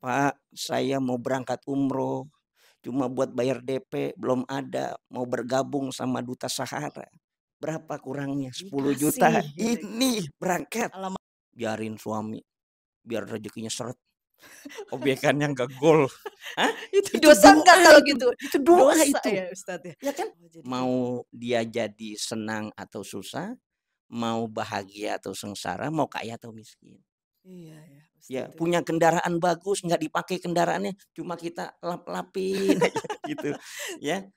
"Pak, saya mau berangkat umroh, cuma buat bayar DP belum ada, mau bergabung sama Duta Sahara. Berapa kurangnya? 10 juta." Dikasih gitu. Ini berangkat. Alamak, Biarin suami, biar rezekinya seret, obyekannya nggak gol. Hah? itu Itu dosa nggak doa kalau itu, gitu? itu doa Dosa itu, ya Ustadz ya? ya kan? Oh jadi kayak Mau dia jadi senang atau susah, mau bahagia atau sengsara, mau kaya atau miskin. iya ya Ya, Ustadz ya. punya kendaraan bagus, nggak dipakai kendaraannya, cuma kita lap-lapin aja gitu, ya.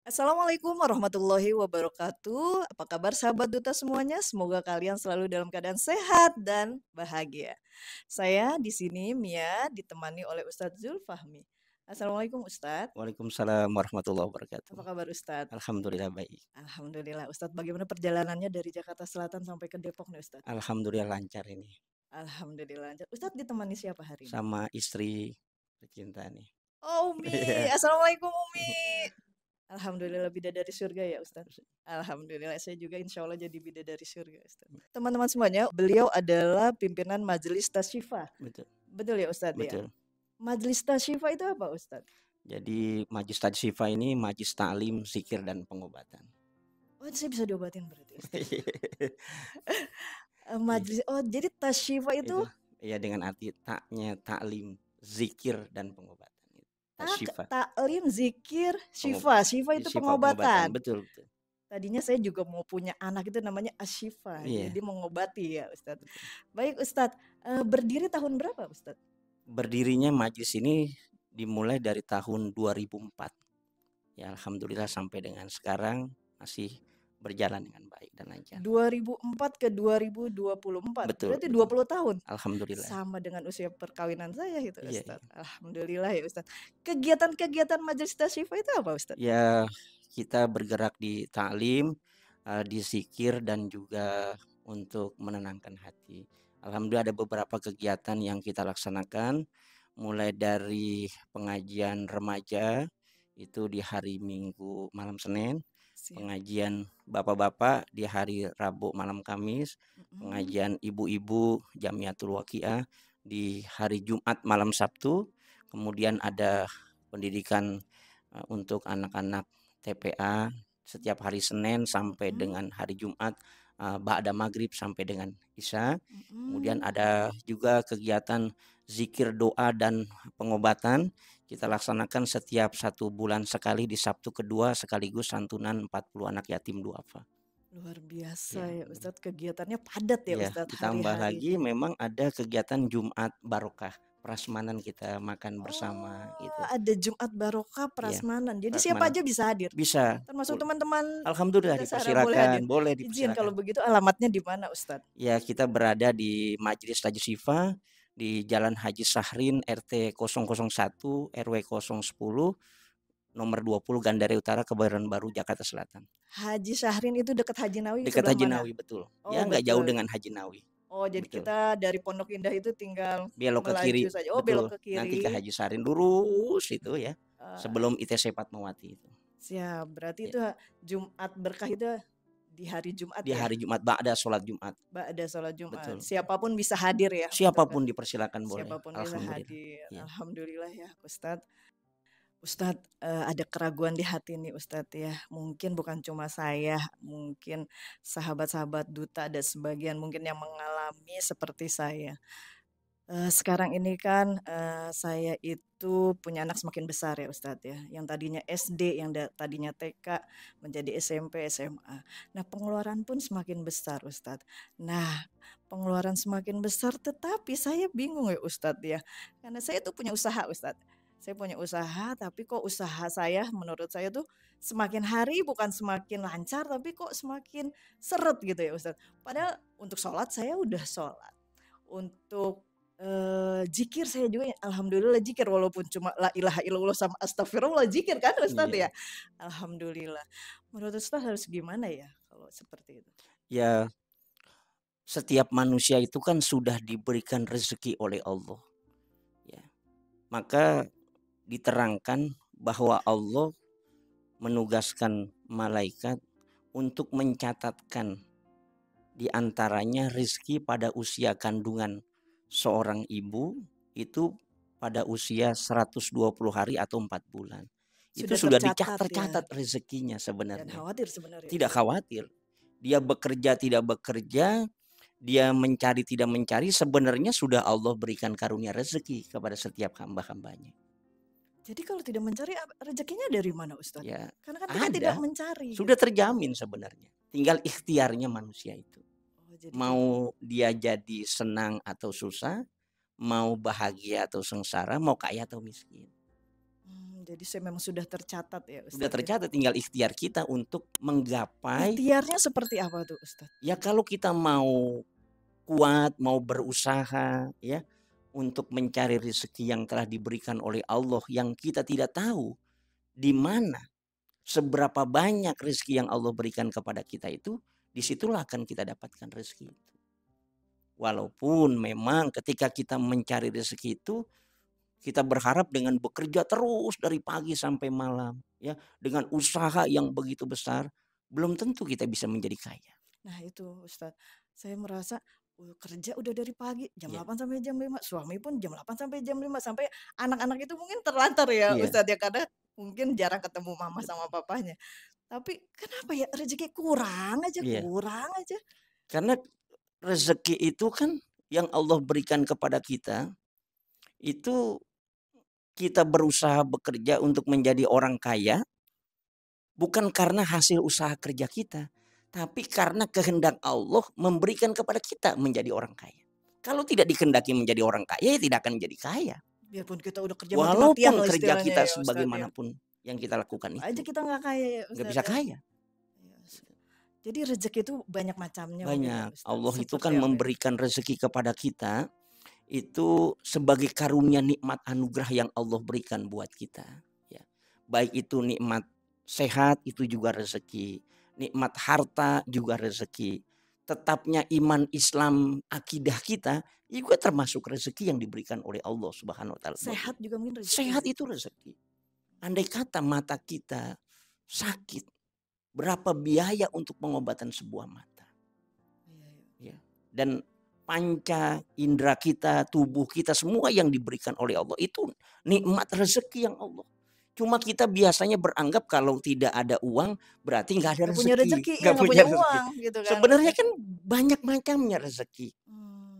Assalamualaikum warahmatullahi wabarakatuh. Apa kabar sahabat duta semuanya? Semoga kalian selalu dalam keadaan sehat dan bahagia. Saya di sini Mia ditemani oleh Ustadz Zulfahmi. Assalamualaikum Ustadz. Waalaikumsalam warahmatullahi wabarakatuh. Apa kabar Ustadz? Alhamdulillah baik. Alhamdulillah Ustadz. Bagaimana perjalanannya dari Jakarta Selatan sampai ke Depok nih Ustadz? Alhamdulillah lancar ini, Alhamdulillah. Ustadz ditemani siapa hari ini? sama istri tercinta nih. Oh Umi. Iya. Assalamualaikum Umi. Alhamdulillah bidadari surga ya Ustaz. Alhamdulillah saya juga insya Allah jadi bidadari surga Ustaz. Teman-teman semuanya, beliau adalah pimpinan Majelis Tasyifa. Betul, Betul ya Ustaz ya? betul. Majelis Tasyifa itu apa Ustaz? Jadi Majlis Tadsyifa ini majlis taklim, zikir dan pengobatan. Oh saya bisa diobatin berarti Ustaz. Oh jadi Tasyifa itu Itu ya dengan arti taknya taklim, zikir dan pengobatan. Tadsyifa, taklim, zikir, pengob syifa. Syifa itu syifa pengobatan, pengobatan. betul betul. Tadinya saya juga mau punya anak itu namanya Asyifa. Iya, Jadi mengobati ya Ustaz. betul. Baik Ustaz, berdiri tahun berapa Ustaz? Berdirinya majlis ini dimulai dari tahun 2004. Ya alhamdulillah sampai dengan sekarang masih berjalan dengan baik dan lancar. 2004 ke 2024, Betul, berarti betul. 20 tahun. Alhamdulillah. Sama dengan usia perkawinan saya itu Iya, Ustaz. iya. Alhamdulillah ya Ustaz. Kegiatan-kegiatan Majelis Tasyifa itu apa Ustaz? Ya, kita bergerak di taklim, di zikir dan juga untuk menenangkan hati. Alhamdulillah ada beberapa kegiatan yang kita laksanakan, mulai dari pengajian remaja itu di hari Minggu malam Senin, Siap. pengajian bapak-bapak di hari Rabu malam Kamis, Mhm. pengajian ibu-ibu Jamiatul Waqiah di hari Jumat malam Sabtu, kemudian ada pendidikan untuk anak-anak TPA setiap hari Senin sampai Mhm. dengan hari Jumat, ba'da maghrib sampai dengan Isya. Kemudian Mhm. ada juga kegiatan zikir, doa, dan pengobatan. Kita laksanakan setiap 1 bulan sekali di Sabtu kedua sekaligus santunan 40 anak yatim duafa. Luar biasa Ya, ya Ustadz, kegiatannya padat ya ya, Ustadz ditambah lagi hari-harinya. memang ada kegiatan Jumat Barokah, prasmanan kita makan bersama Oh, gitu. ada Jumat Barokah Iya, Prasmanan. Jadi siapa prasmanan aja bisa hadir? bisa. Termasuk teman-teman Alhamdulillah Duta Sahara boleh hadir. dipersilakan, boleh Izin kalau dipersilakan. begitu alamatnya di mana Ustadz? Ya, kita berada di Majelis Tadsyifa di Jalan Haji Sahrin RT 001 RW 010 nomor 20 Gandaria Utara, Kebayoran Baru, Jakarta Selatan. Haji Syahrin itu dekat Haji Nawi Dekat sebelah Haji mana? Nawi, betul. Oh Ya nggak jauh betul. dengan Haji Nawi. Oh jadi Betul. kita dari Pondok Indah itu tinggal Belok ke kiri, melaju saja. Oh betul. belok ke Nanti ke kiri. Haji Sahrin lurus itu ya. Eh, Sebelum ITC Fatmawati itu. siap. Berarti Ya. itu Jumat berkah itu di hari Jumat Di ya. hari Jumat ba'da sholat Jumat. Ba'da sholat Jumat. Betul. Siapapun bisa hadir ya untuk Siapapun dipersilakan boleh. siapapun bisa Alhamdulillah. hadir. Ya. Alhamdulillah ya Ustadz. Ustadz, ada keraguan di hati nih Ustadz ya. Mungkin bukan cuma saya, mungkin sahabat-sahabat duta ada sebagian mungkin yang mengalami seperti saya. Sekarang ini kan, saya itu punya anak semakin besar ya Ustadz ya, yang tadinya SD, yang tadinya TK, menjadi SMP, SMA. Nah pengeluaran pun semakin besar Ustadz. Nah pengeluaran semakin besar tetapi saya bingung ya Ustadz ya, karena saya tuh punya usaha Ustadz. Saya punya usaha tapi kok usaha saya menurut saya tuh semakin hari bukan semakin lancar tapi kok semakin seret gitu ya Ustadz. Padahal untuk sholat saya udah sholat, untuk zikir saya juga ya alhamdulillah zikir walaupun cuma la ilaha illallah sama astagfirullah zikir kan Ustadz ya? Iya. Alhamdulillah. Menurut Ustadz harus gimana ya kalau seperti itu? Ya, setiap manusia itu kan sudah diberikan rezeki oleh Allah. Ya. Maka diterangkan bahwa Allah menugaskan malaikat untuk mencatatkan di antaranya rezeki pada usia kandungan seorang ibu itu pada usia 120 hari atau 4 bulan. Itu Sudah sudah tercatat ya, tercatat rezekinya dan sebenarnya. khawatir sebenarnya Tidak Ustaz. khawatir. Dia bekerja tidak bekerja, dia mencari tidak mencari, sebenarnya sudah Allah berikan karunia rezeki kepada setiap hamba-hambanya. Jadi kalau tidak mencari rezekinya dari mana Ustaz? Ya, Karena kan kita tidak ada. mencari Sudah gitu. terjamin sebenarnya. Tinggal ikhtiarnya manusia itu. Oh, jadi kita Mau dia jadi senang atau susah, mau bahagia atau sengsara, mau kaya atau miskin. jadi saya memang sudah tercatat ya Sudah Ustaz ya. tercatat, tinggal ikhtiar kita untuk menggapai. Ikhtiarnya seperti apa tuh Ustaz? Ya kalau kita mau kuat, mau berusaha ya untuk mencari rezeki yang telah diberikan oleh Allah yang kita tidak tahu di mana, seberapa banyak rezeki yang Allah berikan kepada kita itu, disitulah akan kita dapatkan rezeki itu. Walaupun memang ketika kita mencari rezeki itu, kita berharap dengan bekerja terus dari pagi sampai malam, ya, dengan usaha yang begitu besar, belum tentu kita bisa menjadi kaya. Nah itu Ustaz, saya merasa kerja udah dari pagi jam Iya, 8 sampai jam 5, suami pun jam 8 sampai jam 5, sampai anak-anak itu mungkin terlantar ya iya, Ustaz ya, karena mungkin jarang ketemu mama sama betul. papanya. Tapi kenapa ya rezeki kurang aja, Iya, kurang aja? karena rezeki itu kan yang Allah berikan kepada kita, itu kita berusaha bekerja untuk menjadi orang kaya, bukan karena hasil usaha kerja kita, tapi karena kehendak Allah memberikan kepada kita menjadi orang kaya. Kalau tidak dikehendaki menjadi orang kaya, ya tidak akan menjadi kaya. Biarpun kita udah kerja mati-matian Walaupun lah kerja istilahnya kita ya Ustaz ya. sebagaimanapun yang kita lakukan Tetap aja itu, kita nggak kaya ya nggak Ustaz bisa ya. kaya. Iya, jadi rezeki itu banyak macamnya mungkin ya Banyak. Ustaz. Allah itu Seperti kan apa ya? memberikan rezeki kepada kita, itu sebagai karunia nikmat anugerah yang Allah berikan buat kita. Ya. Baik itu nikmat sehat itu juga rezeki, nikmat harta juga rezeki. Tetapnya iman Islam akidah kita juga termasuk rezeki yang diberikan oleh Allah Subhanahu wa taala buat Sehat kita. juga mungkin rezeki Sehat ya? itu rezeki. Andai kata mata kita sakit, berapa biaya untuk pengobatan sebuah mata? Iya, iya. Ya. Dan panca indera kita, tubuh kita, semua yang diberikan oleh Allah itu nikmat rezeki yang Allah. Cuma kita biasanya beranggap kalau tidak ada uang berarti nggak ada Nggak punya rezeki, rezeki, ya nggak nggak punya punya rezeki. uang gitu kan Sebenarnya Ustaz. kan banyak macamnya rezeki.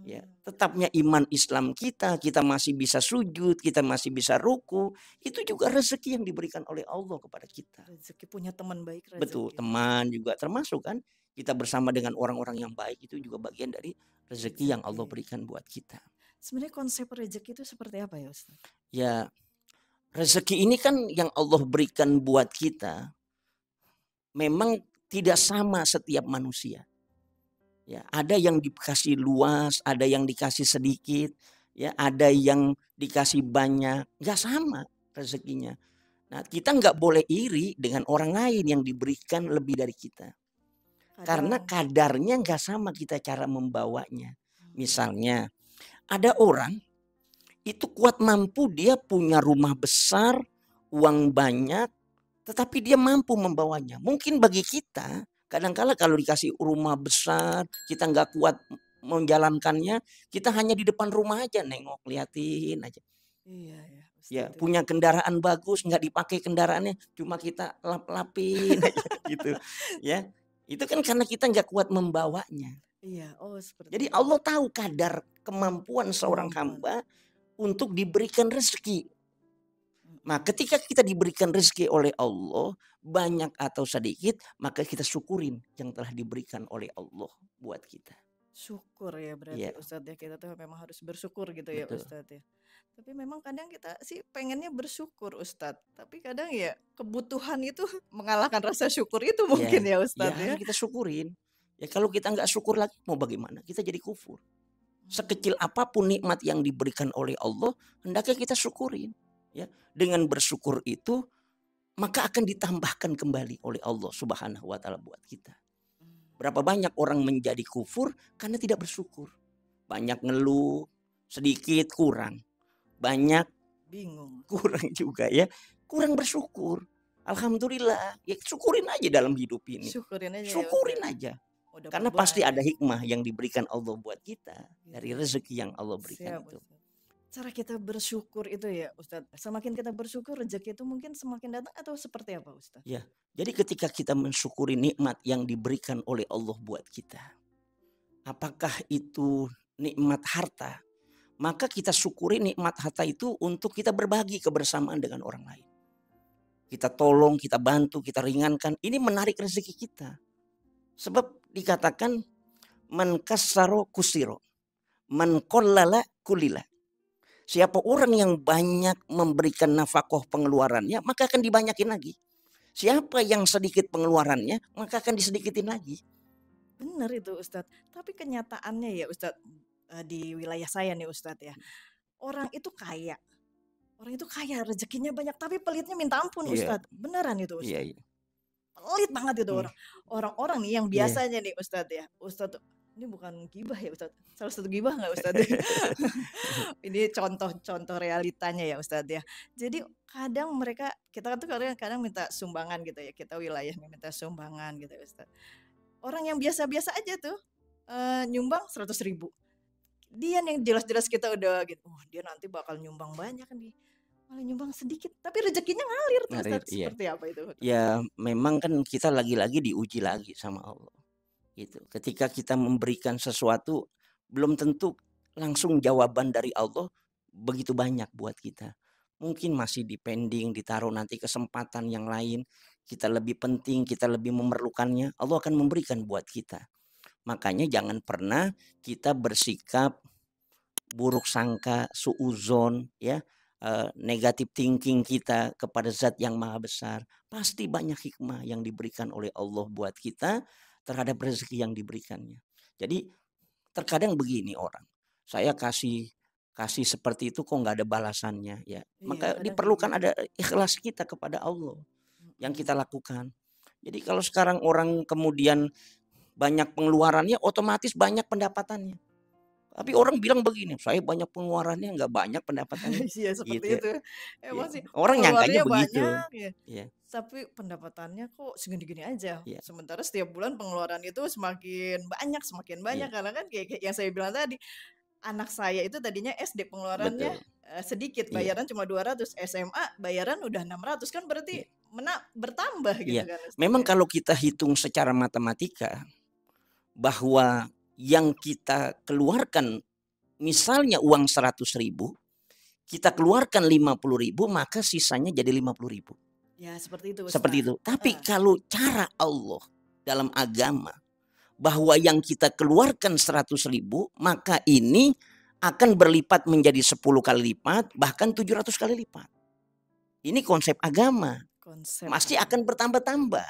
Ya, Mmm, tetapnya iman Islam kita, kita masih bisa sujud, kita masih bisa ruku, itu juga rezeki yang diberikan oleh Allah kepada kita. rezeki punya teman baik Betul, rezeki, teman juga termasuk kan, kita bersama dengan orang-orang yang baik itu juga bagian dari rezeki yang Allah rezeki. berikan buat kita. Sebenarnya konsep rezeki itu seperti apa ya Ustaz? Ya, rezeki ini kan yang Allah berikan buat kita memang tidak sama setiap manusia. Ya, ada yang dikasih luas, ada yang dikasih sedikit, ya, ada yang dikasih banyak, nggak sama rezekinya. Nah, kita nggak boleh iri dengan orang lain yang diberikan lebih dari kita. Karena Kadang kadarnya nggak sama kita cara membawanya. mmm, Misalnya, ada orang itu kuat mampu dia punya rumah besar, uang banyak, tetapi dia mampu membawanya. Mungkin bagi kita, kadangkala kalau dikasih rumah besar, kita nggak kuat menjalankannya, kita hanya di depan rumah aja nengok, liatin aja. iya ya Ya, Ustaz ya. punya kendaraan bagus, nggak dipakai kendaraannya, cuma kita lap-lapin aja gitu, ya. Itu kan karena kita nggak kuat membawanya. Iya, oh seperti Jadi itu Allah tahu kadar kemampuan seorang kemampuan, hamba untuk diberikan rezeki. Nah, mhm. ketika kita diberikan rezeki oleh Allah, banyak atau sedikit, maka kita syukurin yang telah diberikan oleh Allah buat kita. Syukur ya berarti Iya, Ustadz ya, kita tuh memang harus bersyukur gitu ya betul. Ustadz ya. Tapi memang kadang kita sih pengennya bersyukur Ustadz, tapi kadang ya kebutuhan itu mengalahkan rasa syukur itu mungkin Ya, ya ya Ustadz ya. harus kita syukurin. Ya kalau kita nggak syukur lagi mau bagaimana? Kita jadi kufur. Mmm, Sekecil apapun nikmat yang diberikan oleh Allah, hendaknya kita syukurin. Ya, dengan bersyukur itu maka akan ditambahkan kembali oleh Allah Subhanahu wa taala buat kita. mmm, Berapa banyak orang menjadi kufur karena tidak bersyukur. Banyak ngeluh, sedikit kurang, banyak bingung. kurang juga ya. kurang bersyukur. Alhamdulillah, ya syukurin aja dalam hidup ini. Syukurin aja ya Syukurin Ustadz. aja. Oh, dapat Karena pasti ada banyak. hikmah yang diberikan Allah buat kita dari Gitu. rezeki yang Allah berikan Siap itu. Ustadz. Cara kita bersyukur itu ya Ustadz, semakin kita bersyukur rezeki itu mungkin semakin datang atau seperti apa Ustadz? Ya, jadi ketika kita mensyukuri nikmat yang diberikan oleh Allah buat kita, apakah itu nikmat harta, maka kita syukuri nikmat harta itu untuk kita berbagi kebersamaan dengan orang lain. Kita tolong, kita bantu, kita ringankan. Ini menarik rezeki kita. Sebab dikatakan man kassaro kusiro, man qallala kulila. Siapa orang yang banyak memberikan nafkah pengeluarannya, maka akan dibanyakin lagi. Siapa yang sedikit pengeluarannya, maka akan disedikitin lagi. Benar itu Ustadz. Tapi kenyataannya ya Ustadz, di wilayah saya nih Ustadz ya, orang itu kaya. Orang itu kaya, rezekinya banyak, tapi pelitnya minta ampun Iya, Ustadz. Beneran itu iya, Ustadz. iya. Pelit banget itu Hmm, orang. Orang-orang nih yang iya. biasanya nih Ustadz ya. Ustadz ini bukan gibah ya Ustadz. Salah satu gibah nggak Ustadz? Ini contoh-contoh realitanya ya Ustadz ya. Jadi kadang mereka, kita tuh kadang-kadang minta sumbangan gitu ya. Kita wilayah minta sumbangan gitu ya Ustadz. Orang yang biasa-biasa aja tuh nyumbang 100.000. Dia yang jelas-jelas kita udah gitu, oh dia nanti bakal nyumbang banyak nih. Malah nyumbang sedikit, tapi rezekinya ngalir tuh Ngarir, Ustadz. iya. Seperti apa itu? Ya memang kan kita lagi-lagi diuji lagi sama Allah. Gitu. Ketika kita memberikan sesuatu, belum tentu langsung jawaban dari Allah begitu banyak buat kita. Mungkin masih dipending, ditaruh nanti kesempatan yang lain. Kita lebih penting, kita lebih memerlukannya. Allah akan memberikan buat kita. Makanya jangan pernah kita bersikap buruk sangka, suuzon, ya, negatif thinking kita kepada zat yang maha besar. Pasti banyak hikmah yang diberikan oleh Allah buat kita terhadap rezeki yang diberikannya. Jadi terkadang begini orang, saya kasih kasih seperti itu kok nggak ada balasannya ya. Iya, Maka kadang kayak diperlukan gitu. ada ikhlas kita kepada Allah yang Mm-mm. kita lakukan. Jadi kalau sekarang orang kemudian banyak pengeluarannya, otomatis banyak pendapatannya. Tapi orang bilang begini, saya banyak pengeluarannya nggak banyak pendapatannya, Iya seperti gitu. itu. Ya. Emang sih Orang nyangkanya pengeluarannya begitu. banyak ya, Ya, tapi pendapatannya kok segini-gini aja. ya, Sementara setiap bulan pengeluaran itu semakin banyak ya, karena kan kayak yang saya bilang tadi, anak saya itu tadinya SD pengeluarannya betul. sedikit, Iya, bayaran cuma 200, SMA bayaran udah 600 kan berarti iya, bertambah gitu iya. kan Ustadz Memang ya. kalau kita hitung secara matematika bahwa yang kita keluarkan misalnya uang 100.000, kita keluarkan 50.000, maka sisanya jadi 50.000. Ya seperti itu Seperti Ustadz. itu. Tapi Heeh. kalau cara Allah dalam agama bahwa yang kita keluarkan 100.000, maka ini akan berlipat menjadi 10 kali lipat, bahkan 700 kali lipat. Ini konsep agama. Konsep Masih agama. akan bertambah-tambah.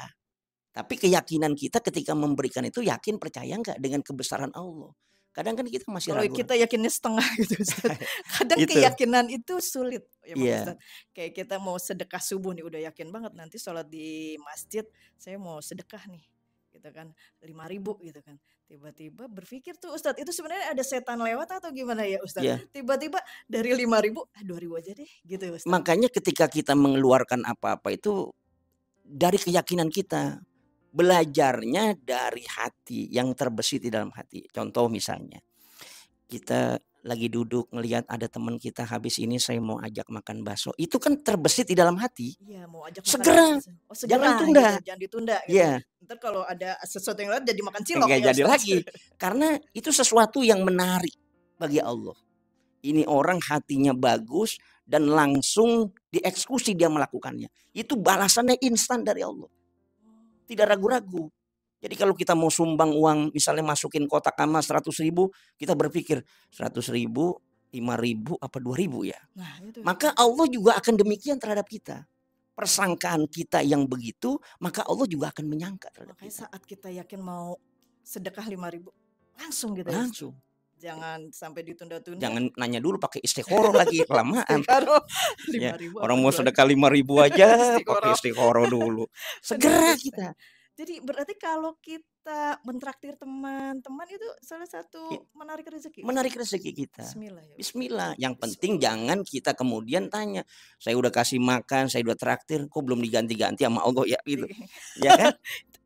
Tapi keyakinan kita ketika memberikan itu yakin percaya nggak dengan kebesaran Allah. Kadang kan kita masih Kalau ragu-ragu. kita yakinnya setengah gitu Ustadz. Kadang Itu. keyakinan itu sulit emang Iya, Ustadz. Kayak kita mau sedekah subuh nih udah yakin banget nanti sholat di masjid saya mau sedekah nih gitu kan 5.000 gitu kan. Tiba-tiba berpikir tuh Ustadz itu sebenarnya ada setan lewat atau gimana ya Ustadz? iya. Tiba-tiba dari 5.000 2.000 aja deh gitu Ustadz. Makanya ketika kita mengeluarkan apa-apa itu dari keyakinan kita. Belajarnya dari hati yang terbesit di dalam hati. Contoh misalnya, kita lagi duduk ngelihat ada teman kita habis ini saya mau ajak makan bakso. Itu kan terbesit di dalam hati. Iya mau ajak makan Segera, oh jangan segera gitu tunda. jangan ditunda gitu. Ya, Ntar kalau ada sesuatu yang lewat jadi makan cilok nggak ya jadi Ustadz. lagi. Karena itu sesuatu yang menarik bagi Allah. Ini orang hatinya bagus dan langsung dieksekusi dia melakukannya. Itu balasannya instan dari Allah. Tidak ragu-ragu. Jadi kalau kita mau sumbang uang, misalnya masukin kotak amal 100.000, kita berpikir 100.000, 5.000, apa 2.000 ya. Nah itu Maka Allah juga akan demikian terhadap kita. Persangkaan kita yang begitu, maka Allah juga akan menyangka terhadap makanya kita. saat kita yakin mau sedekah 5.000 langsung gitu ya Ustadz. Langsung. Jangan sampai ditunda-tunda. Jangan nanya dulu pakai istikharah lagi, kelamaan. Istiqoroh Ya, 5.000 apa orang mau 2 sedekah 5.000 aja pakai Istiqoroh. istikharah dulu. Aduh Segera Ustadz. kita. Jadi berarti kalau kita mentraktir teman-teman itu salah I satu menarik rezeki, Ustaz? menarik rezeki kita. Bismillah ya, Ustaz. Bismillah, yang penting Bismillah. jangan kita kemudian tanya, "Saya udah kasih makan, saya udah traktir, kok belum diganti-ganti sama Allah ya?" Gitu, ya kan?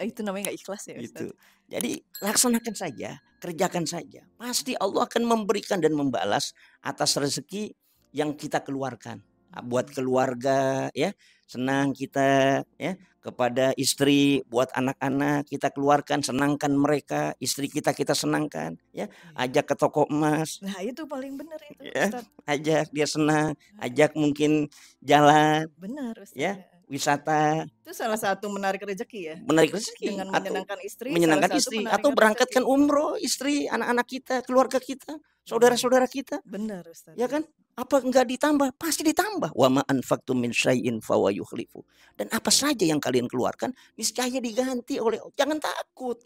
Itu namanya nggak ikhlas ya, Ustaz? Gitu. Jadi laksanakan saja, kerjakan saja. Pasti Allah akan memberikan dan membalas atas rezeki yang kita keluarkan. Buat keluarga ya, senang kita ya, kepada istri, buat anak-anak kita keluarkan, senangkan mereka, istri kita kita senangkan ya. Iya. Ajak ke toko emas Nah, itu paling benar itu, ya, Ustaz. ajak dia senang, Heeh. ajak mungkin jalan Benar, Ustaz, ya, heeh. wisata. Itu salah satu menarik rezeki ya? Menarik rezeki Dengan atau menyenangkan istri salah menyenangkan satu istri atau penarikan berangkatkan rezeki. umroh istri, anak-anak kita, keluarga kita, Benar. saudara-saudara kita, Benar, Ustaz, ya ya. kan? Apa enggak ditambah? Pasti ditambah. Wa ma anfaqtum min syai'in fahuwa yukhlifu. Dan apa saja yang kalian keluarkan niscaya diganti oleh Allah. Jangan takut.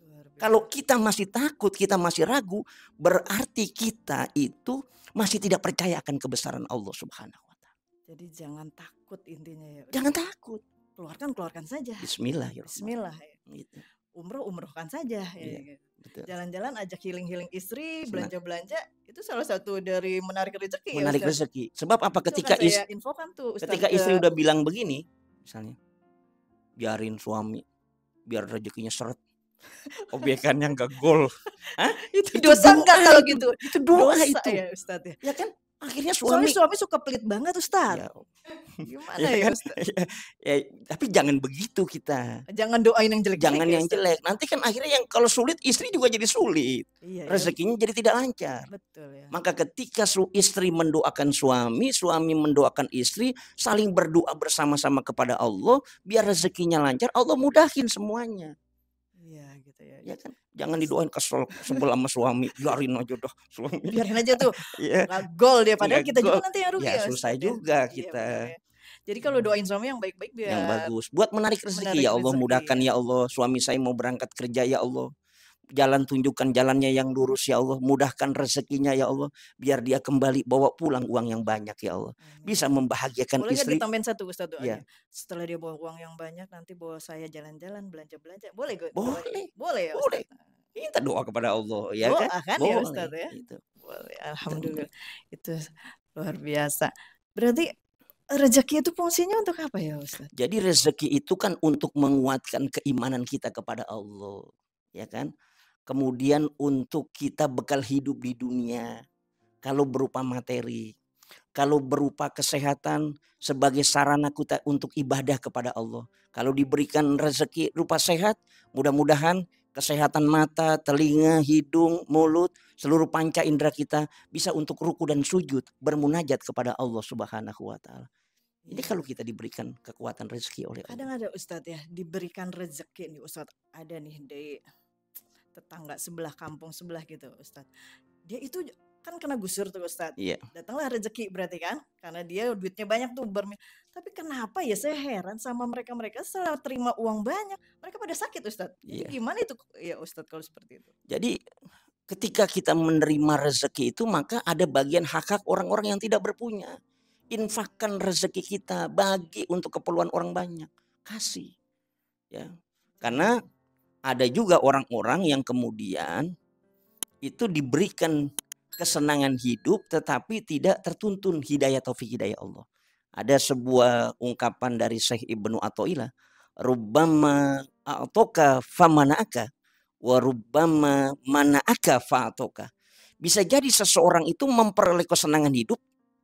Luar Kalau biasa. kita masih takut, kita masih ragu, berarti kita itu masih tidak percaya akan kebesaran Allah Subhanahu wa taala. Jadi jangan takut intinya ya, Jangan Ustaz. takut. Keluarkan saja. Bismillahirrahmanirrahim. Bismillah ya. Gitu. Umrohkan saja ya, Iya, gitu. betul. Jalan-jalan ajak healing-healing istri, Senang. belanja-belanja, itu salah satu dari menarik rezeki ya, Menarik Ustaz? rezeki. Sebab apa? Itu akan saya infokan tuh, Ustaz, Ketika istri ke udah bilang begini, misalnya, biarin suami, biar rezekinya seret, obyekannya nggak gol. Hah? itu Itu dosa doa enggak kalau itu, gitu? itu doa Dosa itu. ya, Ustaz, ya? Ya kan? Akhirnya Soalnya suami, suami suka pelit banget, Ustaz. ya, Gimana ya ya, kan? Ustaz? Ya, tapi jangan begitu kita. Jangan doain yang jelek-jelek Jangan ya, yang Ustaz? jelek. Nanti kan akhirnya yang kalau sulit istri juga jadi sulit. Iya ya, Rezekinya jadi tidak lancar. betul ya. Maka ketika istri mendoakan suami, suami mendoakan istri, saling berdoa bersama-sama kepada Allah, biar rezekinya lancar, Allah mudahin semuanya. Iya gitu ya. Ya kan? Jangan didoain kesel sebel sama suami, biarin aja dah suami. Biarin aja tuh, Iya, nggak gol dia, padahal nggak kita juga gol. nanti yang rugi Ya ya, susah Ustaz, ya. juga Iya benar kita. ya. Jadi kalau doain suami yang baik-baik Yang biar bagus. Buat menarik rezeki, menarik ya Allah rezeki mudahkan ya. ya Allah. Suami saya mau berangkat kerja ya Allah. Jalan tunjukkan jalannya yang lurus ya Allah. Mudahkan rezekinya ya Allah. Biar dia kembali bawa pulang uang yang banyak ya Allah. Amin Bisa ya Allah. membahagiakan Boleh nggak istri. ditambahin satu Ustaz doanya? Ya, Setelah dia bawa uang yang banyak, nanti bawa saya jalan-jalan, belanja-belanja. Boleh doanya? boleh. Boleh ya, Boleh. Ustaz? Minta doa kepada Allah ya kan? Doa kan ya, Ustaz, Boleh. ya? Itu. Boleh, Betul. alhamdulillah. Itu luar biasa. Berarti rezeki itu fungsinya untuk apa ya, Ustaz? Jadi rezeki itu kan untuk menguatkan keimanan kita kepada Allah, ya kan? Kemudian untuk kita bekal hidup di dunia, kalau berupa materi, kalau berupa kesehatan sebagai sarana kita untuk ibadah kepada Allah. Kalau diberikan rezeki rupa sehat, mudah-mudahan kesehatan mata, telinga, hidung, mulut, seluruh panca indera kita bisa untuk ruku dan sujud, bermunajat kepada Allah Subhanahu wa taala. Ini Iya. kalau kita diberikan kekuatan rezeki oleh Kadang Allah. ada Ustadz ya, diberikan rezeki nih Ustadz. Ada nih dari tetangga sebelah, kampung sebelah gitu Ustadz. Dia itu kan kena gusur tuh Ustadz. Iya, Datanglah rezeki berarti kan, karena dia duitnya banyak tuh tapi kenapa ya saya heran sama mereka-mereka setelah terima uang banyak, mereka pada sakit Ustadz. Jadi iya. gimana itu ya Ustadz kalau seperti itu? Jadi ketika kita menerima rezeki itu maka ada bagian hak-hak orang-orang yang tidak berpunya. Infakkan rezeki kita, bagi untuk keperluan orang banyak. Kasih. Ya. Karena ada juga orang-orang yang kemudian itu diberikan kesenangan hidup tetapi tidak tertuntun hidayah taufik hidayah Allah. Ada sebuah ungkapan dari Syekh Ibnu Athaillah, rubbama a'toka famana'aka wa rubbama mana'aka fa'atoka. Bisa jadi seseorang itu memperoleh kesenangan hidup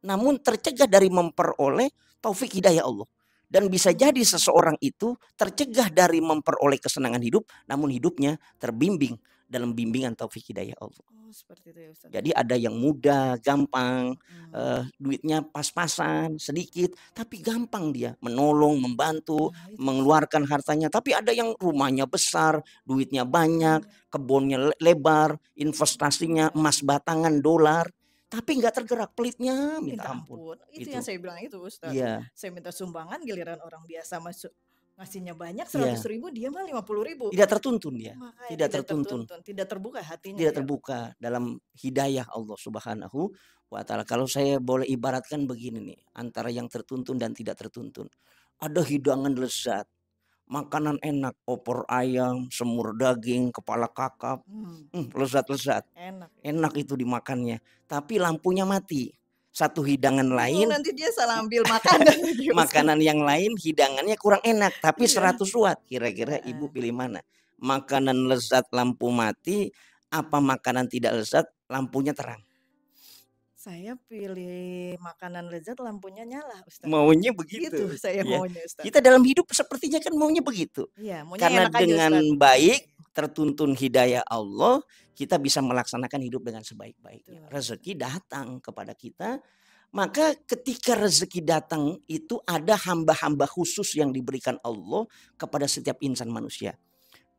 namun tercegah dari memperoleh taufik hidayah Allah. Dan bisa jadi seseorang itu tercegah dari memperoleh kesenangan hidup namun hidupnya terbimbing dalam bimbingan taufik hidayah Allah. Oh seperti itu ya Ustadz. Jadi ada yang mudah, gampang, Hmm. duitnya pas-pasan, sedikit, tapi gampang dia menolong, membantu, Nah itu Ustadz. mengeluarkan hartanya. Tapi ada yang rumahnya besar, duitnya banyak, kebunnya lebar, investasinya emas batangan, dolar, tapi nggak tergerak, pelitnya minta Minta ampun. ampun, itu Itu. yang saya bilang itu Ustadz. Iya, Saya minta sumbangan giliran orang biasa masuk ngasihnya banyak iya. 100.000 dia mah 50.000. Tidak tertuntun dia, Makanya tidak tidak tertuntun. tertuntun, tidak terbuka hatinya Tidak ya. terbuka dalam hidayah Allah Subhanahu wa taala. Kalau saya boleh ibaratkan begini nih, antara yang tertuntun dan tidak tertuntun. Ada hidangan lezat, makanan enak, opor ayam, semur daging, kepala kakap, lezat-lezat, Enak ya. enak itu dimakannya. Tapi lampunya mati. Satu hidangan lain, Nanti dia salah ambil makanan lagi, Ustaz. makanan yang lain hidangannya kurang enak, tapi Iya. 100 watt. Kira-kira Ibu pilih mana? Makanan lezat lampu mati, apa makanan tidak lezat lampunya terang? Saya pilih makanan lezat lampunya nyala, Ustaz. Maunya Gitu begitu. saya Ya. maunya, Ustaz. Kita dalam hidup sepertinya kan maunya begitu. Iya, maunya Karena enak aja, dengan Ustaz. baik, tertuntun hidayah Allah, kita bisa melaksanakan hidup dengan sebaik-baiknya. Rezeki datang kepada kita. Maka ketika rezeki datang itu ada hamba-hamba khusus yang diberikan Allah kepada setiap insan manusia.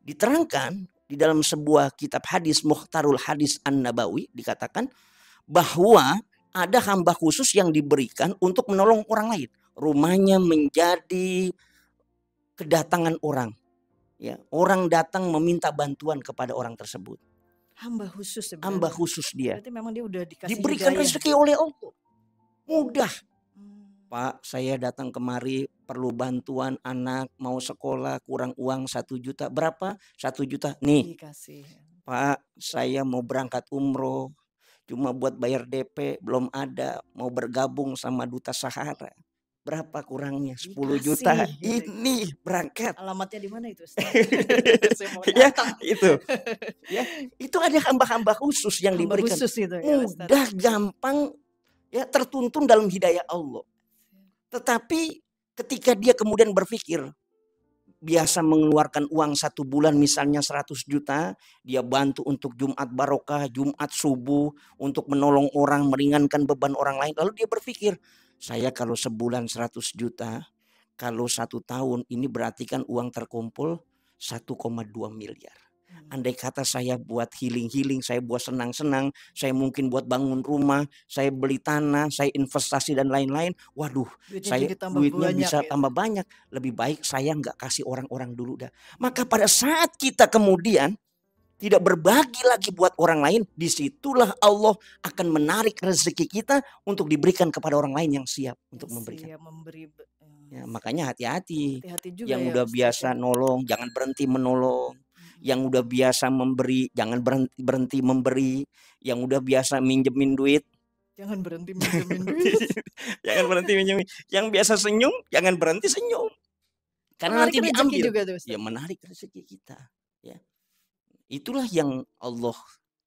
Diterangkan di dalam sebuah kitab hadis, Mukhtarul Hadis An-Nabawi, dikatakan bahwa ada hamba khusus yang diberikan untuk menolong orang lain. Rumahnya menjadi kedatangan orang. Ya, orang datang meminta bantuan kepada orang tersebut. Hamba khusus sebenarnya. Hamba khusus dia. Berarti memang dia udah dikasih diberikan hidayah. rezeki oleh Allah. Mudah. Pak, saya datang kemari perlu bantuan anak mau sekolah, kurang uang 1 juta. Berapa? 1 juta. Nih. Dikasih. Pak, saya mau berangkat umroh. Cuma buat bayar DP belum ada. Mau bergabung sama Duta Sahara. Berapa kurangnya? 10 juta. Gitu. Ini berangkat. Alamatnya di mana itu, Ustaz? Saya mau Ya, datang. itu ada hamba-hamba khusus yang Hamba diberikan. khusus itu ya, Ustaz. Mudah, gampang, ya tertuntun dalam hidayah Allah. Tetapi ketika dia kemudian berpikir, biasa mengeluarkan uang 1 bulan misalnya 100 juta, dia bantu untuk Jumat Barokah, Jumat Subuh, untuk menolong orang, meringankan beban orang lain. Lalu dia berpikir, saya kalau sebulan 100 juta, kalau 1 tahun ini berarti kan uang terkumpul 1,2 miliar. Andai kata saya buat healing-healing, saya buat senang-senang, saya mungkin buat bangun rumah, saya beli tanah, saya investasi dan lain-lain. Waduh, duitnya bisa tambah banyak. Lebih baik saya nggak kasih orang-orang dulu dah. Maka pada saat kita kemudian tidak berbagi lagi buat orang lain, disitulah Allah akan menarik rezeki kita untuk diberikan kepada orang lain yang siap untuk memberikan. Ya, makanya hati-hati. Yang udah biasa nolong, jangan berhenti menolong. Yang udah biasa memberi, jangan berhenti memberi. Yang udah biasa minjemin duit, jangan berhenti minjemin duit. Jangan berhenti minjemin. Yang biasa senyum, jangan berhenti senyum. Karena menarik nanti diambil. Juga tuh, ya menarik rezeki kita. Ya. Itulah yang Allah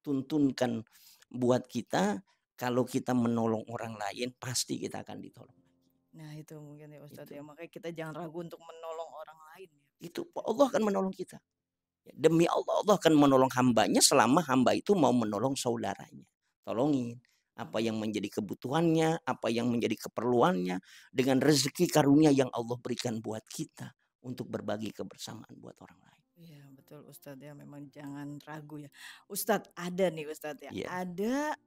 tuntunkan buat kita. Kalau kita menolong orang lain, pasti kita akan ditolong. Nah itu mungkin ya Ustadz ya. Makanya kita jangan ragu untuk menolong orang lain. Itu Allah akan menolong kita. Demi Allah, Allah akan menolong hambanya selama hamba itu mau menolong saudaranya. Tolongin apa yang menjadi kebutuhannya, apa yang menjadi keperluannya, dengan rezeki karunia yang Allah berikan buat kita untuk berbagi kebersamaan buat orang lain. Iya betul Ustadz ya, memang jangan ragu ya. Ustadz ada nih Ustadz ya, ada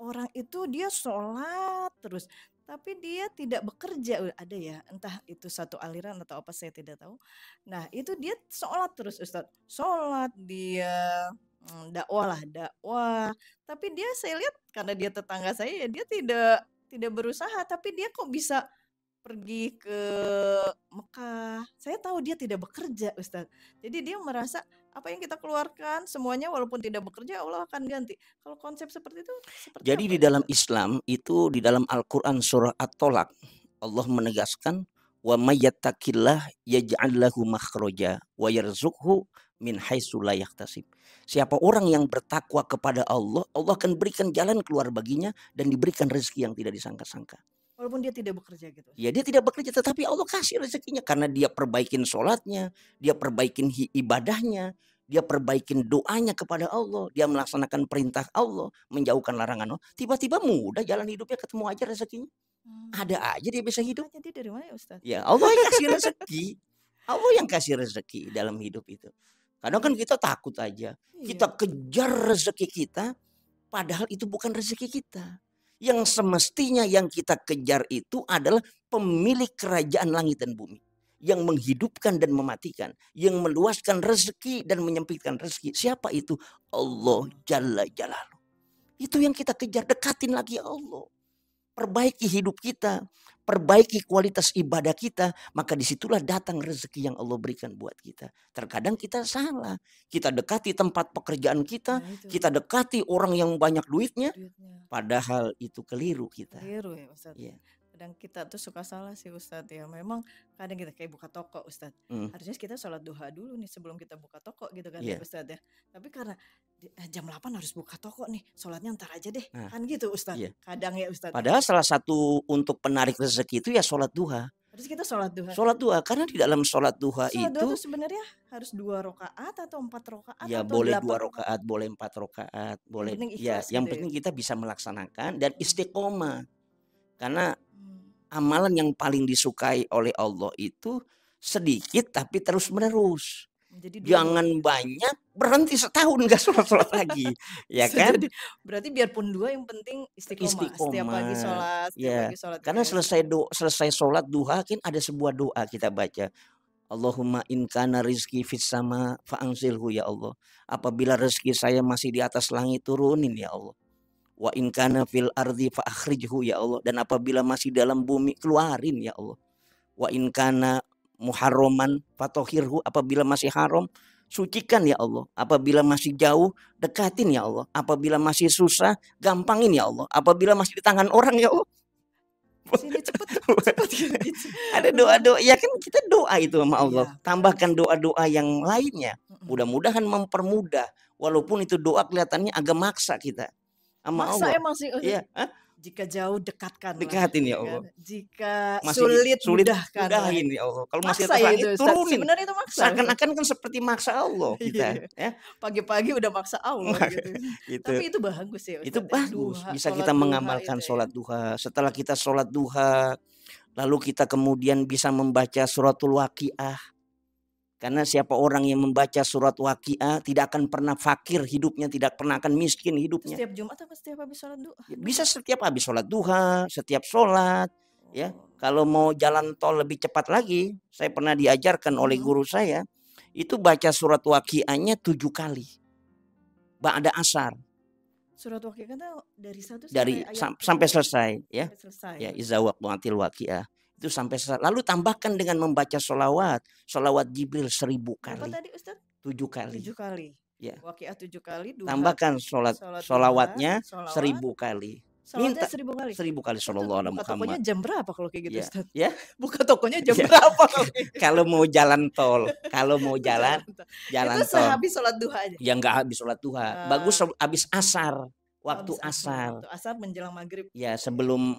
orang itu dia sholat terus, tapi dia tidak bekerja, ada ya, entah itu satu aliran atau apa saya tidak tahu. Nah itu dia sholat terus Ustadz, sholat dia dakwah, tapi dia saya lihat karena dia tetangga saya ya dia tidak berusaha, tapi dia kok bisa pergi ke Mekah. Saya tahu dia tidak bekerja Ustadz. Jadi dia merasa apa yang kita keluarkan semuanya walaupun tidak bekerja Allah akan ganti. Kalau konsep seperti itu Jadi di dalam Islam itu, di dalam Al-Quran surah At-Tolak, Allah menegaskan wa may yattaqillah yaj'al lahu makhraja wa yarzuqhu min haitsu la yahtasib. Siapa orang yang bertakwa kepada Allah, Allah akan berikan jalan keluar baginya dan diberikan rezeki yang tidak disangka-sangka. Walaupun dia tidak bekerja gitu. Ya dia tidak bekerja, tetapi Allah kasih rezekinya karena dia perbaikin sholatnya, dia perbaikin ibadahnya, dia perbaikin doanya kepada Allah, dia melaksanakan perintah Allah, menjauhkan larangan Allah. Tiba-tiba mudah jalan hidupnya, ketemu aja rezekinya. Ada aja dia bisa hidup. Jadi dari mana ya Ustaz? Ya Allah yang kasih rezeki. Allah yang kasih rezeki dalam hidup itu. Kadang kan kita takut aja. Kita kejar rezeki kita, padahal itu bukan rezeki kita. Yang semestinya yang kita kejar itu adalah pemilik kerajaan langit dan bumi. Yang menghidupkan dan mematikan. Yang meluaskan rezeki dan menyempitkan rezeki. Siapa itu? Allah Jalla Jalaluh. Itu yang kita kejar, dekatin lagi Allah. perbaiki hidup kita, perbaiki kualitas ibadah kita, maka disitulah datang rezeki yang Allah berikan buat kita. Terkadang kita salah, kita dekati tempat pekerjaan kita, Nah itu, kita dekati orang yang banyak duitnya, duitnya. padahal itu keliru kita. Keliru ya Ustadz. Ya. Kadang kita tuh suka salah sih Ustadz ya. Memang kadang kita kayak buka toko Ustadz. Hmm. Harusnya kita sholat duha dulu nih sebelum kita buka toko gitu kan ya Iya. Ustadz ya. Tapi karena jam 8 harus buka toko nih, sholatnya ntar aja deh. Nah, Kan gitu Ustadz. iya. Kadang ya Ustadz. Padahal salah satu untuk penarik rezeki itu ya sholat duha. Harus kita sholat duha. Sholat duha, karena di dalam sholat duha Sholat duha itu tuh sebenarnya harus 2 rakaat atau 4 rakaat ya atau boleh 8 2 rakaat. rakaat, boleh 4 rakaat, boleh penting ya ikhlas yang gitu ya. penting kita bisa melaksanakan dan istiqomah. Karena Hmm. amalan yang paling disukai oleh Allah itu sedikit tapi terus menerus. Jadi dua Jangan banyak berhenti setahun nggak sholat lagi, ya bisa kan? jadi berarti biarpun 2 yang penting istiqomah. Setiap pagi Istiqomah, sholat, setiap ya. pagi sholat gitu Karena ya Ustadz. selesai sholat duha kan ada sebuah doa kita baca. Allahumma in kana rizki fis sama fa'anzilhu ya Allah. Apabila rezeki saya masih di atas langit turunin ya Allah. Wa in kana fil ardi fa akhrijhu ya Allah, dan apabila masih dalam bumi keluarin ya Allah. Wa in kana muharraman fatohirhu, apabila masih haram sucikan ya Allah. Apabila masih jauh dekatin ya Allah. Apabila masih susah gampangin ya Allah. Apabila masih di tangan orang ya Allah. Sini cepet gitu. Ada doa-doa ya kan, kita doa itu sama Allah. Iya, Tambahkan doa-doa yang lainnya. Mudah-mudahan mempermudah. Walaupun itu doa kelihatannya agak maksa kita sama Maksa Allah. emang sih Iya, jika jauh dekatkan dekatin ya kan? Allah. Jika Masih sulit mudahkan lah. ya Allah. Kalau masih Maksa atas ya langit itu Ustadz. turunin. Sebenarnya itu maksa. Seakan-akan kan seperti maksa Allah kita. Ya. Pagi-pagi udah maksa Allah gitu. Gitu. Tapi itu bagus ya Ustadz. Itu bagus. Duha, Bisa sholat kita duha mengamalkan itu sholat duha. Setelah kita sholat duha, lalu kita kemudian bisa membaca suratul waqiah. Karena siapa orang yang membaca surat waqiah tidak akan pernah fakir hidupnya, tidak pernah akan miskin hidupnya. Setiap Jumat apa setiap habis sholat duha? Bisa setiap habis sholat duha, setiap sholat. Ya, kalau mau jalan tol lebih cepat lagi, saya pernah diajarkan oleh guru saya, itu baca surat waqiahnya 7 kali. Ba'da asar. Surat waqiah dari 1 sampai selesai ya. Sampai selesai. Ya, iza waqa'atil waqiah. Itu sampai selesai. Lalu tambahkan dengan membaca sholawat Jibril 1000 kali. Berapa tadi Ustaz? 7 kali. 7 kali. Ya. Waqiah 7 kali. Duha, tambahkan sholawatnya 1000 kali. Minta 1000 kali. 1000 kali sallallahu alaihi Buka tokonya Muhammad. jam berapa kalau kayak gitu Ya. Ustaz? Ya. Buka tokonya jam berapa kalau kayak gitu? Kalau mau jalan tol, kalau mau jalan itu tol. sehabis sholat duha aja. Ya enggak habis sholat duha. Bagus habis asar. Waktu asar. Waktu asar menjelang maghrib. Ya, sebelum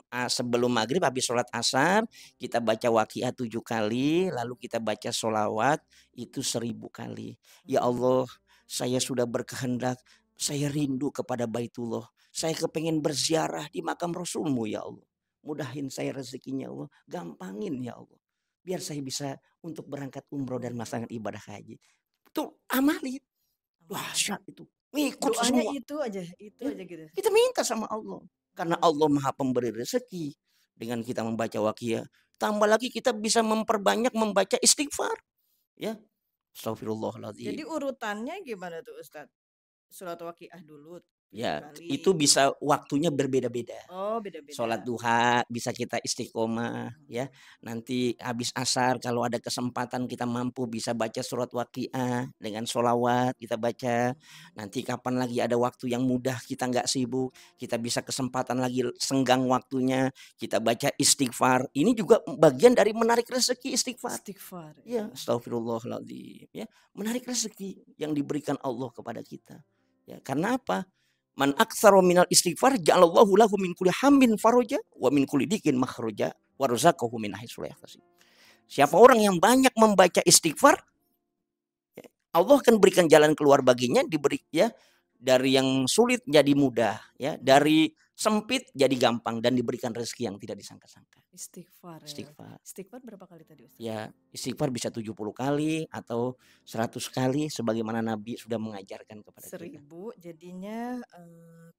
maghrib habis sholat asar kita baca waqiah 7 kali, lalu kita baca sholawat itu 1000 kali. Ya Allah, saya sudah berkehendak, saya rindu kepada Baitullah. Saya kepengen berziarah di makam Rasulmu ya Allah. Mudahin saya rezekinya Allah, gampangin ya Allah. Biar saya bisa untuk berangkat umroh dan melaksanakan ibadah haji. Itu amalin. Dahsyat itu. Ngikut doanya semua. itu aja gitu. Kita minta sama Allah. Karena Allah Maha Pemberi rezeki. Dengan kita membaca waqiah, tambah lagi kita bisa memperbanyak membaca istighfar. Ya. Astagfirullahaladzim. Jadi urutannya gimana tuh Ustaz? Surat waqiah dulu. Ya, kali. itu bisa waktunya berbeda-beda. Oh, beda-beda. Sholat duha bisa kita istiqomah ya. Nanti habis asar kalau ada kesempatan kita mampu bisa baca surat waqiah dengan sholawat kita baca. Nanti kapan lagi ada waktu yang mudah kita nggak sibuk, kita bisa kesempatan lagi senggang waktunya kita baca istighfar. Ini juga bagian dari menarik rezeki istighfar. Istighfar. Ya, astagfirullahaladzim. Ya, menarik rezeki yang diberikan Allah kepada kita. Ya, karena apa? Man aktsara minal istighfar ja'alallahu lahu min kulli hammin faraja wa min kulli dikin makhraja wa razaqahu min haitsu la yahtasib. Siapa orang yang banyak membaca istighfar, Allah akan berikan jalan keluar baginya, diberi ya dari yang sulit jadi mudah ya, dari sempit jadi gampang dan diberikan rezeki yang tidak disangka-sangka. Istighfar. Istighfar berapa kali tadi Ustaz? Ya, istighfar bisa 70 kali atau 100 kali sebagaimana Nabi sudah mengajarkan kepada 1000 kita. jadinya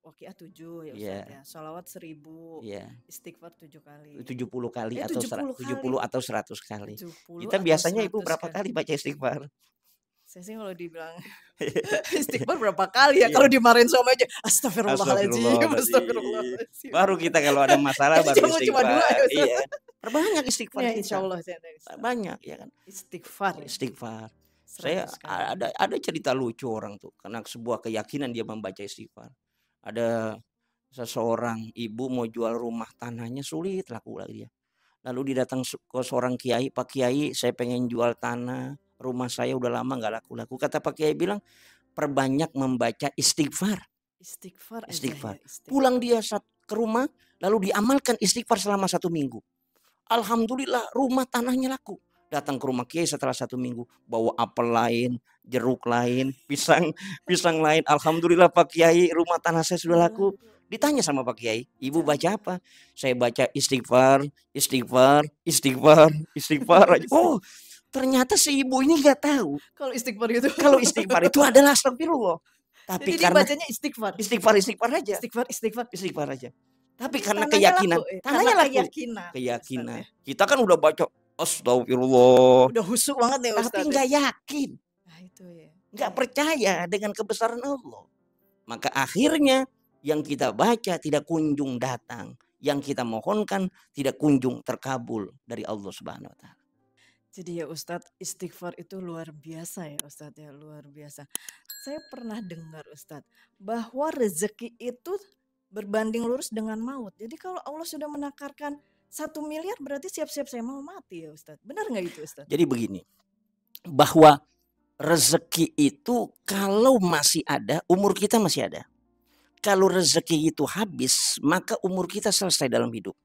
waqiah 7 ya Ustaz ya. Sholawat 1000. Istighfar 7 kali. 70 kali atau 70 atau 100 kali. 70 Kita biasanya Ibu berapa kali baca istighfar? Saya sih kalau dibilang istighfar berapa kali ya, kalau Iya. dimarahin suami aja, astagfirullahaladzim, Astagfirullahaladzim. astagfirullahaladzim. Baru kita kalau ada masalah Jadi baru jangan cuma 2 ya istighfar. Ustaz. Iya. Perbanyak istighfar Ya kita. insyaallah saya bisa. Banyak ya kan. Istighfar ya. Istighfar. Saya 100 kali. ada cerita lucu orang tuh karena sebuah keyakinan dia membaca istighfar. Ada seseorang ibu mau jual rumah tanahnya sulit laku lagi dia. Lalu dia datang ke seorang kiai, "Pak Kiai, saya pengen jual tanah, rumah saya udah lama nggak laku-laku." Kata Pak Kiai bilang, "Perbanyak membaca istighfar." Istighfar aja ya, Istighfar. istighfar. Pulang dia ke rumah, lalu diamalkan istighfar selama 1 minggu. Alhamdulillah rumah tanahnya laku. Datang ke rumah Kiai setelah 1 minggu, bawa apel lain, jeruk lain, pisang lain. Alhamdulillah Pak Kiai, rumah tanah saya sudah Udah laku. laku. Ditanya sama Pak Kiai, "Ibu Baca baca apa? apa?" "Saya baca istighfar, istighfar, istighfar, istighfar aja." Oh, ternyata si ibu ini nggak tahu Kalau istighfar itu. kalau istighfar itu adalah astagfirullah. Tapi Jadi dia karena bacanya istighfar. istighfar aja. Istighfar, istighfar. Istighfar aja. Tapi Tapi karena tanahnya keyakinan, laku, tanahnya karena laku. keyakinan ya Ustaz Keyakinan. ya. Kita kan udah baca astagfirullah, Udah khusyuk banget nih tapi Ustaz ya. nggak yakin, Nah itu ya. nggak percaya dengan kebesaran Allah. Maka akhirnya yang kita baca tidak kunjung datang, yang kita mohonkan tidak kunjung terkabul dari Allah Subhanahu wa taala. Jadi ya Ustadz, istighfar itu luar biasa ya Ustadz ya, luar biasa. Saya pernah dengar Ustadz, bahwa rezeki itu berbanding lurus dengan maut. Jadi kalau Allah sudah menakarkan 1 miliar berarti siap-siap saya mau mati ya Ustadz. Benar nggak itu Ustadz? Jadi begini, bahwa rezeki itu kalau masih ada, umur kita masih ada. Kalau rezeki itu habis, maka umur kita selesai dalam hidup.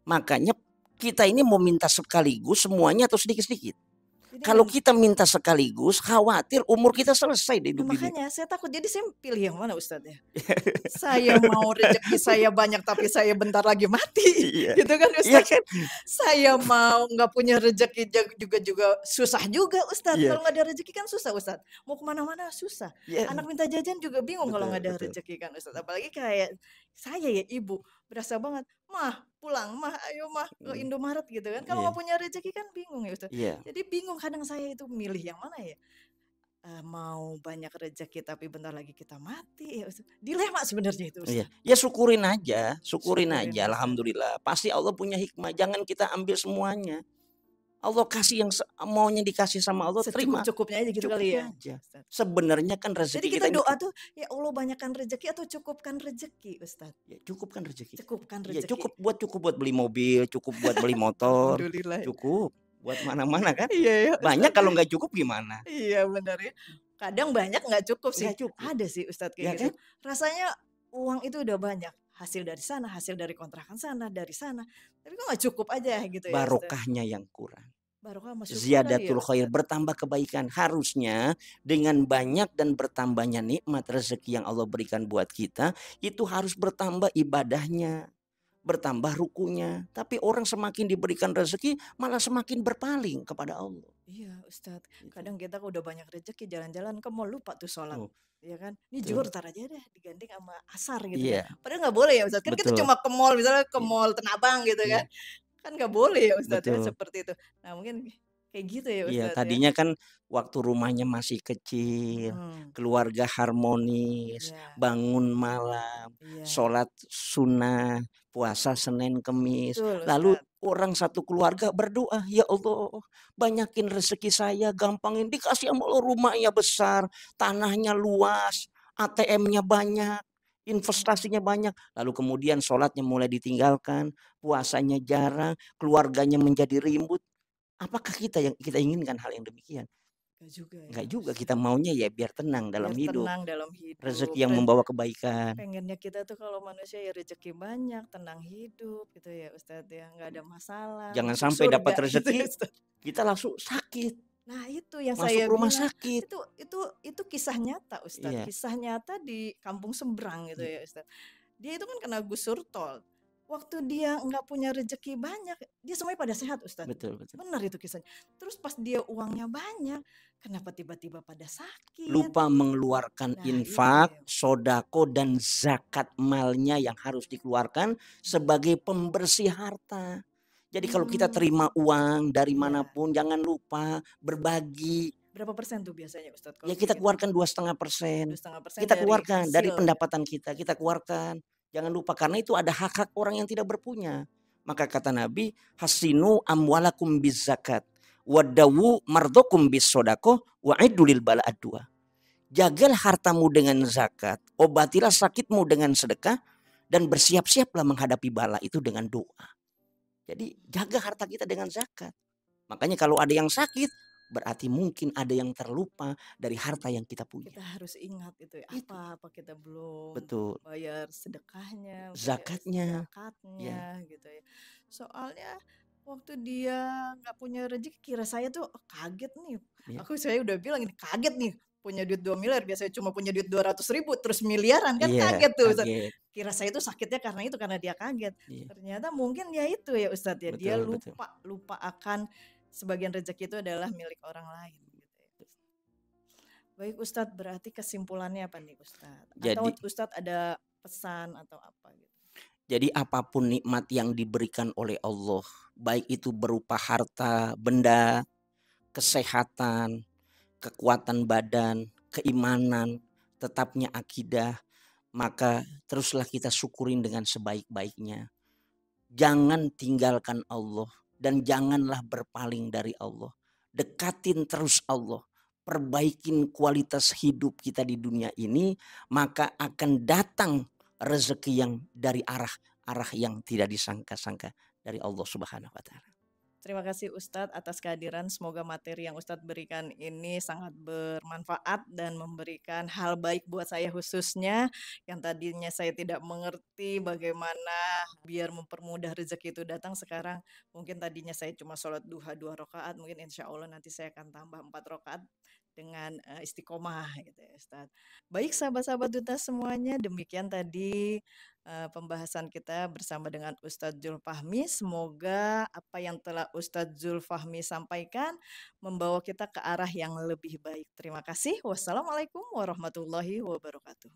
Makanya kita ini mau minta sekaligus semuanya atau sedikit-sedikit. Jadi Kalau kita minta sekaligus, khawatir umur kita selesai di hidup ini. makanya saya takut. Jadi saya pilih yang mana Ustadz ya? Saya mau rezeki saya banyak tapi saya bentar lagi mati. Iya. Gitu kan Iya Ustadz? kan? Saya mau nggak punya rezeki juga susah juga Ustadz. Iya. Kalau nggak ada rezeki kan susah Ustadz. Mau kemana-mana susah. Iya. Anak minta jajan juga bingung kalau Betul, nggak ada betul. rezeki kan Ustadz. Apalagi kayak saya ya ibu, berasa banget, "Mah, pulang, Mah, ayo Mah ke Indomaret," gitu kan. Kalau Iya. nggak punya rezeki kan bingung ya Ustadz. Iya. Jadi bingung kadang saya itu milih yang mana ya? Mau banyak rezeki tapi bentar lagi kita mati ya Ustadz. Dilema sebenarnya itu Iya. Ustadz. Ya syukurin aja, syukurin Syukurin aja. Ustadz. Alhamdulillah. Pasti Allah punya hikmah. Jangan kita ambil semuanya. Allah kasih yang maunya dikasih sama Allah, terima. Secukup-cukupnya aja gitu kali Cukupnya ya. aja. Ustadz. Sebenarnya kan Jadi rezeki kita kita ini doa tuh, ya Allah banyakkan rezeki atau cukupkan rezeki Ustadz? ya, cukupkan rezeki. Cukupkan Ya rezeki. cukup buat beli mobil, cukup buat beli motor, Alhamdulillah. cukup buat mana-mana kan. Iya ya Banyak Ustadz. kalau nggak cukup gimana? Iya benar ya. Kadang banyak nggak cukup sih. Nggak cukup. Ada sih Ustadz Ya kayak gitu. kan? Rasanya uang itu udah banyak. Hasil dari sana, hasil dari kontrakan sana, dari sana. Tapi kok nggak cukup aja gitu ya Ustadz. Barokahnya yang kurang. Barokah sama syukur kali ya Ziyadatul khair, Ustadz. bertambah kebaikan. Harusnya dengan banyak dan bertambahnya nikmat rezeki yang Allah berikan buat kita, itu harus bertambah ibadahnya, bertambah rukunya. Tapi orang semakin diberikan rezeki malah semakin berpaling kepada Allah. Iya Ustadz. Gitu. Kadang kita udah banyak rezeki jalan-jalan ke mall lupa tuh sholat. Oh, Iya kan? Ini betul. zuhur tar aja deh digandeng sama asar gitu Iya. kan. Padahal nggak boleh ya Ustadz. Kan kita Betul. cuma ke mall, misalnya ke Iya. mall Tanah Abang gitu Iya. kan. Kan nggak boleh ya Ustadz ya Betul. seperti itu. Nah mungkin kayak gitu ya Iya, Ustadz ya. tadinya kan waktu rumahnya masih kecil, keluarga harmonis, Iya. bangun malam, Iya. sholat sunnah, puasa Senin Kemis. Betul Lalu Ustadz. orang satu keluarga berdoa, "Ya Allah, banyakin rezeki saya, gampangin." Dikasih sama Allah, rumahnya besar, tanahnya luas, ATM-nya banyak, investasinya banyak. Lalu kemudian sholatnya mulai ditinggalkan, puasanya jarang, keluarganya menjadi ribut. Apakah kita inginkan hal yang demikian? Enggak juga ya. Enggak juga, kita maunya ya biar tenang dalam Biar hidup. tenang dalam hidup. Rezeki yang membawa kebaikan. Pengennya kita tuh kalau manusia ya rezeki banyak, tenang hidup gitu ya Ustadz ya. Nggak ada masalah. Jangan masuk sampai dapat surga gitu rezeki, ya Ustadz. kita langsung sakit, Nah itu yang masuk saya rumah bilang. sakit. Itu kisah nyata Ustadz. Iya. Kisah nyata di kampung seberang gitu ya Ustadz. Dia itu kan kena gusur tol. Waktu dia nggak punya rezeki banyak, dia semuanya pada sehat Ustadz. Betul, betul. Benar itu kisahnya. Terus pas dia uangnya banyak, kenapa tiba-tiba pada sakit? Lupa mengeluarkan Nah, infak, itu ya. sodako, dan zakat malnya yang harus dikeluarkan sebagai pembersih harta. Jadi kalau kita terima uang dari Iya. manapun, jangan lupa berbagi. Berapa persen tuh biasanya Ustadz Ya kalau kita kayak gitu? keluarkan 2,5%. 2,5% Kita dari keluarkan dari hasil ya? pendapatan kita keluarkan. Jangan lupa karena itu ada hak-hak orang yang tidak berpunya. Maka kata Nabi, hasinu amwalakum biz zakat. Wadawu mardokum bis sodako wa'idulil bala adwa. Jagalah hartamu dengan zakat, obatilah sakitmu dengan sedekah, dan bersiap-siaplah menghadapi bala itu dengan doa. Jadi jaga harta kita dengan zakat. Makanya kalau ada yang sakit, berarti mungkin ada yang terlupa dari harta yang kita punya. Kita harus ingat itu ya, Itu apa kita belum betul. bayar sedekahnya, bayar Zakatnya, ya, zakatnya gitu ya. Soalnya waktu dia nggak punya rezeki, kira saya tuh kaget nih. ya, Saya udah bilang ini kaget nih punya duit 2 miliar, biasanya cuma punya duit 200.000 terus miliaran kan iya, kaget tuh Ustaz. kaget. Kira saya itu sakitnya karena itu karena dia kaget. Iya, Ternyata mungkin ya itu ya Ustadz ya, dia betul, betul. lupa akan sebagian rezeki itu adalah milik orang lain gitu ya. Baik Ustadz, berarti kesimpulannya apa nih Ustadz? Atau Jadi, Ustadz ada pesan atau apa gitu? jadi apapun nikmat yang diberikan oleh Allah, baik itu berupa harta, benda, kesehatan, kekuatan badan, keimanan, tetapnya akidah, maka teruslah kita syukurin dengan sebaik-baiknya. Jangan tinggalkan Allah dan janganlah berpaling dari Allah. Dekatin terus Allah. Perbaikin kualitas hidup kita di dunia ini, maka akan datang rezeki yang dari arah yang tidak disangka-sangka dari Allah Subhanahu wa taala. Terima kasih Ustadz atas kehadiran. Semoga materi yang Ustadz berikan ini sangat bermanfaat dan memberikan hal baik buat saya khususnya. Yang tadinya saya tidak mengerti bagaimana biar mempermudah rezeki itu datang. Sekarang mungkin tadinya saya cuma sholat duha 2 rakaat. Mungkin insya Allah nanti saya akan tambah 4 rakaat dengan istiqomah gitu ya Ustadz. Baik sahabat-sahabat duta semuanya, demikian tadi pembahasan kita bersama dengan Ustadz Zulfahmi. Semoga apa yang telah Ustadz Zulfahmi sampaikan membawa kita ke arah yang lebih baik. Terima kasih. Wassalamualaikum warahmatullahi wabarakatuh.